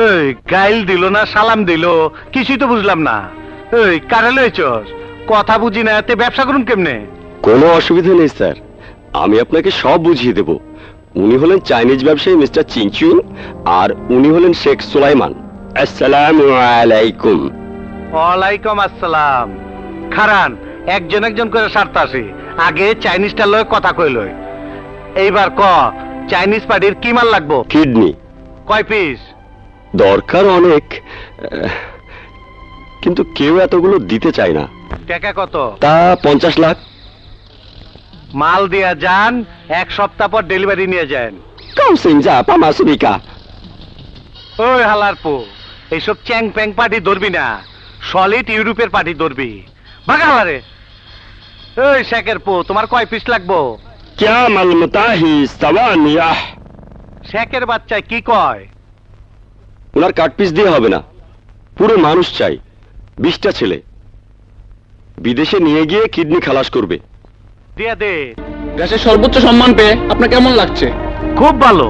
এই গাইল দিল না সালাম দিল কিছুই তো বুঝলাম না। এই কারে লইছস? কথা বুঝি না, তে ব্যবসা করুন কেমনে? কোনো অসুবিধা নেই স্যার, আমি আপনাকে সব বুঝিয়ে দেব। উনি হলেন চাইনিজ ব্যবসায়ী মিস্টার চিংচুং, আর উনি হলেন শেখ সুলাইমান। আসসালামু আলাইকুম। ওয়ালাইকুম আসসালাম। খারান, একজন একজন করে সারতে আসি, আগে চাইনিজটার লয় কথা কইলই। এইবার ক, চাইনিজ পার্টির কি মাল লাগবো? কিডনি কয় পিস? দরকার অনেক, কিন্তু কেউ এতগুলো দিতে চায় না। টাকা কত? তা 50 লাখ। মাল দিয়া যান, এক সপ্তাহ পর ডেলিভারি নিয়ে যান। কাউসিংজা পামাসুবিকা। ওই হালার পো, এইসব চ্যাং প্যাং পার্টি ধরবি না, সলিড ইউরোপের পার্টি ধরবি। ভাগা হালারে। ওই শেখের পো, তোমার কয় পিস লাগবো? ক্যা মালমতাহি সাওয়ানিয়া। শেখের বাচ্চায় কি কয়? ওনার কাট পিস দিয়ে হবে না, পুরো মানুষ চাই। 20টা ছেলে বিদেশে নিয়ে গিয়ে কিডনি খালাস করবে। দিয়া দে। দেশের সর্বোচ্চ সম্মান পেয়ে আপনার কেমন লাগছে? খুব ভালো।